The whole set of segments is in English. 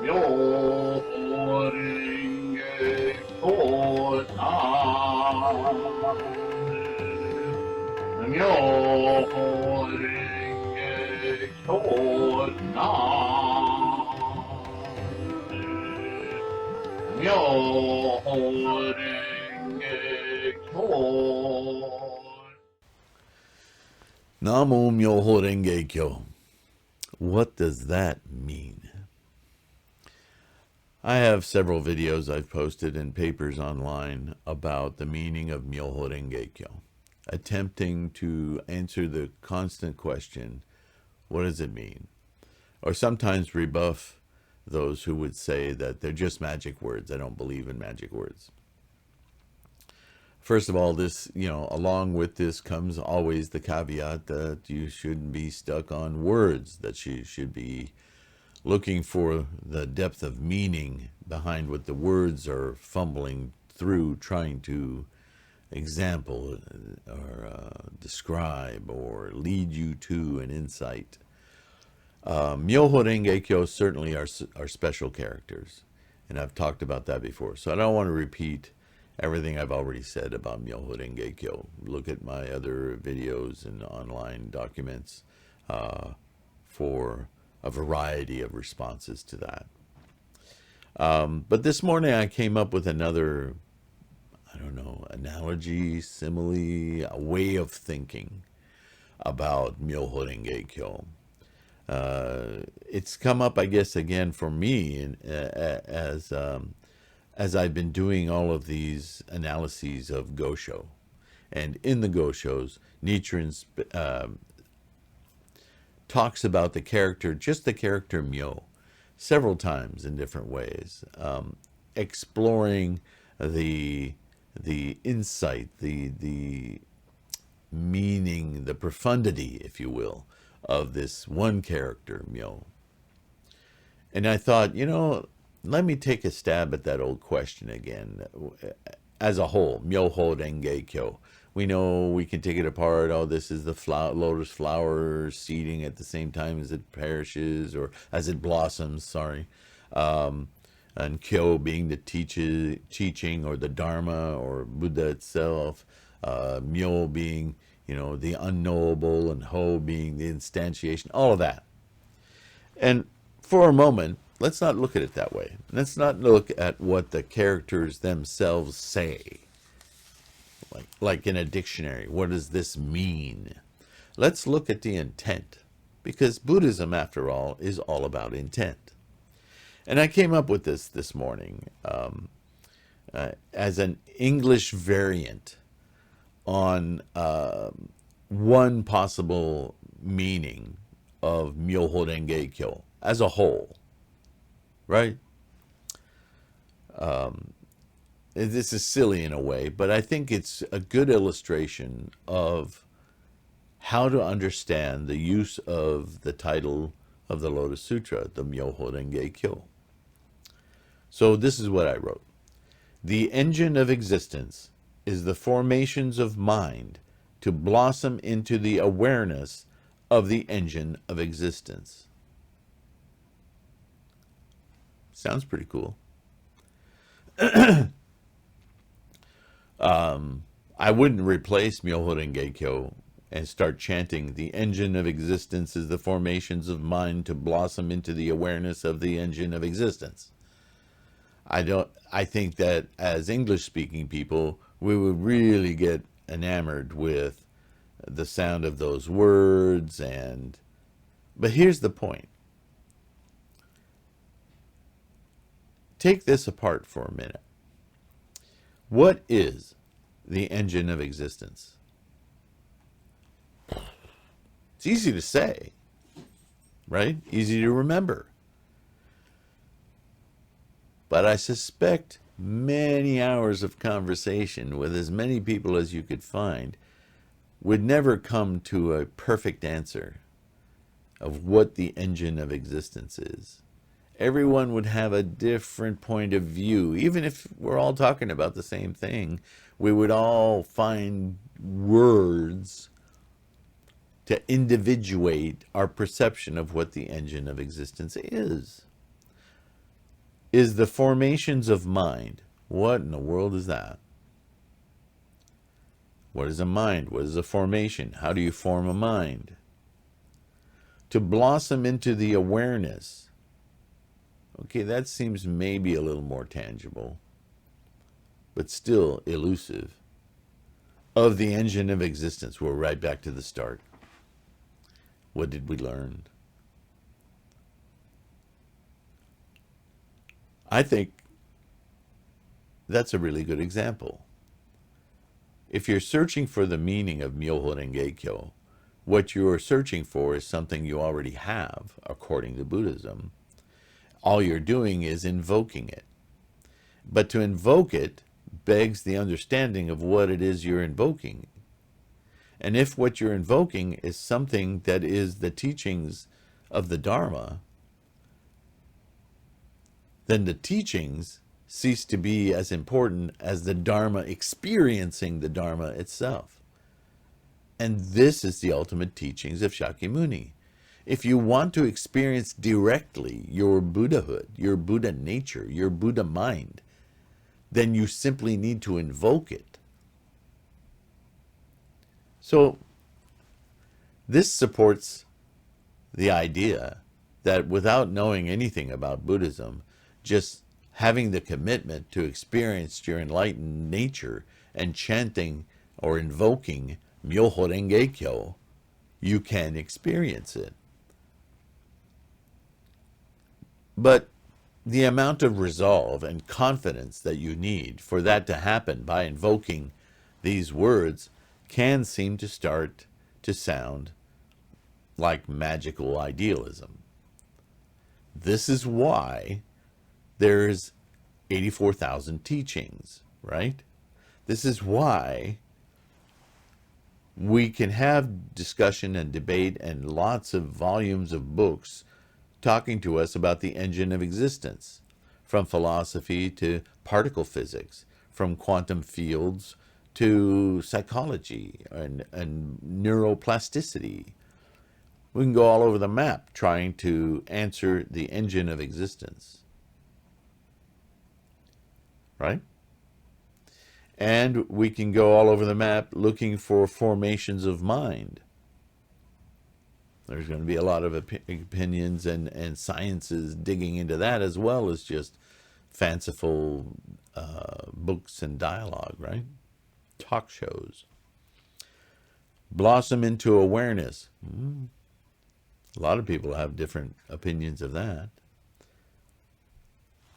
NaMuMyoHoRenGeKyo NaMuMyoHoRenGeKyo. NaMuMyoHoRenGeKyo. What does that mean? I have several videos I've posted and papers online about the meaning of NaMuMyoHoRenGeKyo, attempting to answer the constant question, what does it mean? Or sometimes rebuff those who would say that they're just magic words. I don't believe in magic words. First of all, this, along with this comes always the caveat that you shouldn't be stuck on words, that you should be looking for the depth of meaning behind what the words are fumbling through, trying to example or describe or lead you to an insight. NaMuMyoHoRenGeKyo certainly are special characters, and I've talked about that before, so I don't want to repeat everything I've already said about NaMuMyoHoRenGeKyo. Look at my other videos and online documents for a variety of responses to that. But this morning I came up with another, analogy, simile, a way of thinking about NaMuMyoHoRenGeKyo. It's come up, I guess, again for me as I've been doing all of these analyses of Gosho. And in the Goshos, Nichiren talks about the character, just the character Myo, several times in different ways, exploring the insight, the meaning, the profundity, if you will, of this one character, Myo. And I thought, let me take a stab at that old question again. As a whole, NaMuMyoHoRenGeKyo. We know we can take it apart. Oh, this is the lotus flower seeding at the same time as it perishes, or as it blossoms, sorry. And Kyo being the teaching, or the Dharma, or Buddha itself. Myo being, the unknowable, and Ho being the instantiation, all of that. And for a moment, let's not look at it that way. Let's not look at what the characters themselves say. Like in a dictionary, what does this mean? Let's look at the intent, because Buddhism, after all, is all about intent. And I came up with this morning as an English variant on one possible meaning of NaMuMyoHoRenGeKyo as a whole, right? This is silly in a way, but I think it's a good illustration of how to understand the use of the title of the Lotus Sutra, the NaMuMyoHoRenGeKyo. So this is what I wrote. The engine of existence is the formations of mind to blossom into the awareness of the engine of existence. Sounds pretty cool. I wouldn't replace NaMuMyoHoRenGeKyo and start chanting, the engine of existence is the formations of mind to blossom into the awareness of the engine of existence. I think that as English-speaking people, we would really get enamored with the sound of those words, but here's the point. Take this apart for a minute. What is the engine of existence? It's easy to say, right? Easy to remember. But I suspect many hours of conversation with as many people as you could find would never come to a perfect answer of what the engine of existence is. Everyone would have a different point of view. Even if we're all talking about the same thing, we would all find words to individuate our perception of what the engine of existence is. is the formations of mind. What in the world is that? What is a mind? What is a formation? How do you form a mind? To blossom into the awareness. Okay, that seems maybe a little more tangible, but still elusive. Of the engine of existence. We're right back to the start. What did we learn? I think that's a really good example. If you're searching for the meaning of NaMuMyoHoRenGeKyo, what you're searching for is something you already have, according to Buddhism. All you're doing is invoking it. But to invoke it begs the understanding of what it is you're invoking. And if what you're invoking is something that is the teachings of the Dharma, then the teachings cease to be as important as the Dharma experiencing the Dharma itself. And this is the ultimate teachings of Shakyamuni. If you want to experience directly your Buddhahood, your Buddha nature, your Buddha mind, then you simply need to invoke it. So this supports the idea that without knowing anything about Buddhism, just having the commitment to experience your enlightened nature and chanting or invoking NaMuMyoHoRenGeKyo, you can experience it. But the amount of resolve and confidence that you need for that to happen by invoking these words can seem to start to sound like magical idealism. This is why there's 84,000 teachings, right? This is why we can have discussion and debate and lots of volumes of books talking to us about the engine of existence, from philosophy to particle physics, from quantum fields to psychology and neuroplasticity. We can go all over the map trying to answer the engine of existence. Right? And we can go all over the map looking for formations of mind. There's going to be a lot of opinions and sciences digging into that, as well as just fanciful books and dialogue, right? Talk shows. Blossom into awareness. A lot of people have different opinions of that.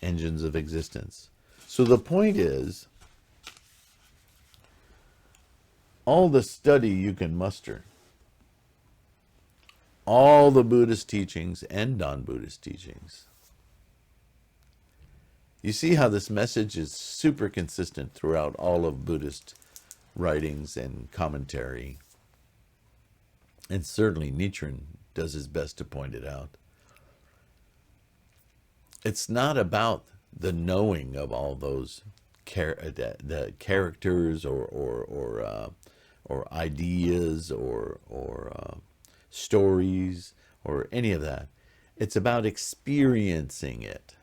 Engines of existence. So the point is, all the study you can muster, all the Buddhist teachings and non-Buddhist teachings. You see how this message is super consistent throughout all of Buddhist writings and commentary. And certainly Nichiren does his best to point it out. It's not about the knowing of all those the characters or ideas or stories or any of that. It's about experiencing it.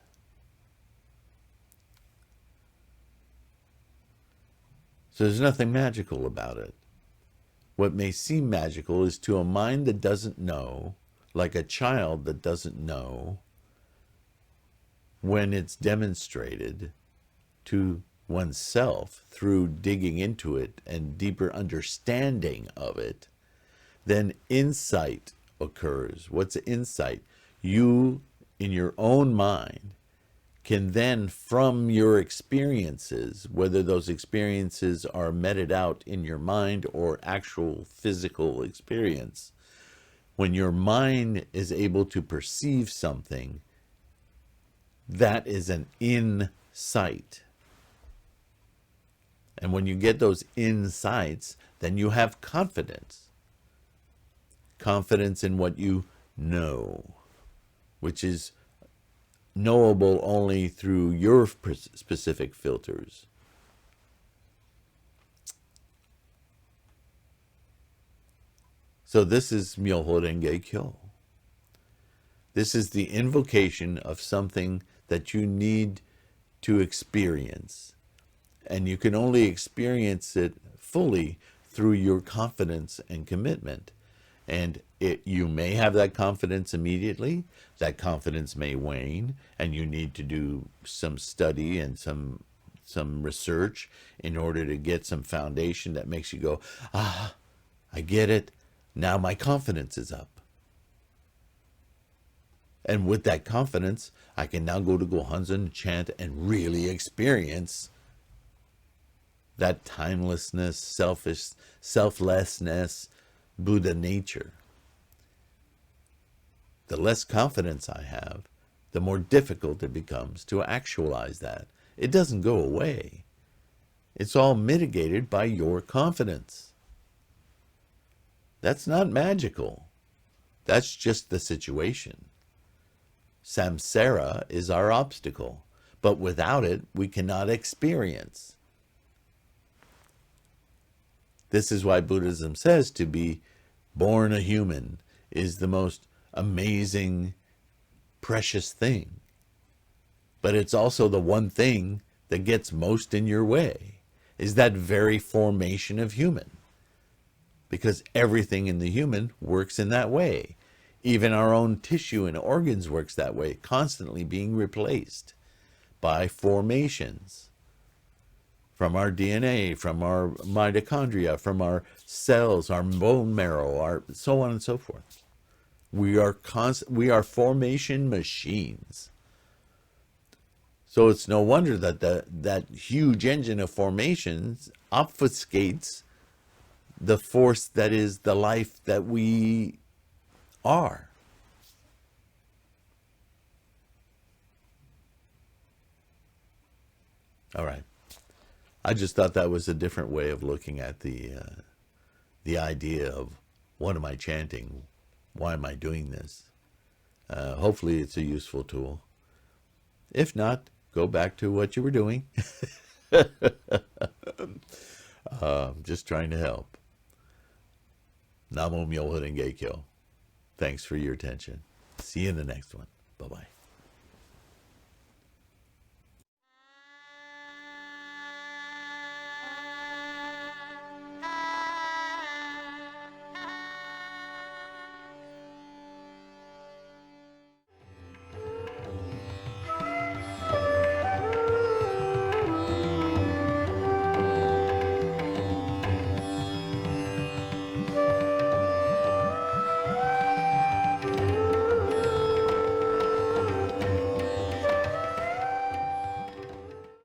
So there's nothing magical about it. What may seem magical is to a mind that doesn't know, like a child that doesn't know, when it's demonstrated to oneself through digging into it and deeper understanding of it, then insight occurs. What's insight? You, in your own mind, can then, from your experiences, whether those experiences are meted out in your mind or actual physical experience, when your mind is able to perceive something, that is an insight. And when you get those insights, then you have confidence. Confidence in what you know, which is knowable only through your specific filters. So this is NaMuMyoHoRenGeKyo. This is the invocation of something that you need to experience. And you can only experience it fully through your confidence and commitment. And you may have that confidence immediately. That confidence may wane, and you need to do some study and some research in order to get some foundation that makes you go, ah, I get it. Now my confidence is up. And with that confidence, I can now go to Gohanzen and chant and really experience that timelessness, selflessness, Buddha nature. The less confidence I have, the more difficult it becomes to actualize that. It doesn't go away. It's all mitigated by your confidence. That's not magical. That's just the situation. Samsara is our obstacle, but without it, we cannot experience. This is why Buddhism says to be born a human is the most amazing, precious thing. But it's also the one thing that gets most in your way, is that very formation of human. Because everything in the human works in that way. Even our own tissue and organs works that way, constantly being replaced by formations. From our DNA, from our mitochondria, from our cells, our bone marrow, our so on and so forth. We are formation machines. So it's no wonder that that huge engine of formations obfuscates the force that is the life that we are. All right. I just thought that was a different way of looking at the idea of what am I chanting? Why am I doing this? Hopefully it's a useful tool. If not, go back to what you were doing. Just trying to help. NaMuMyoHoRenGeKyo. Thanks for your attention. See you in the next one.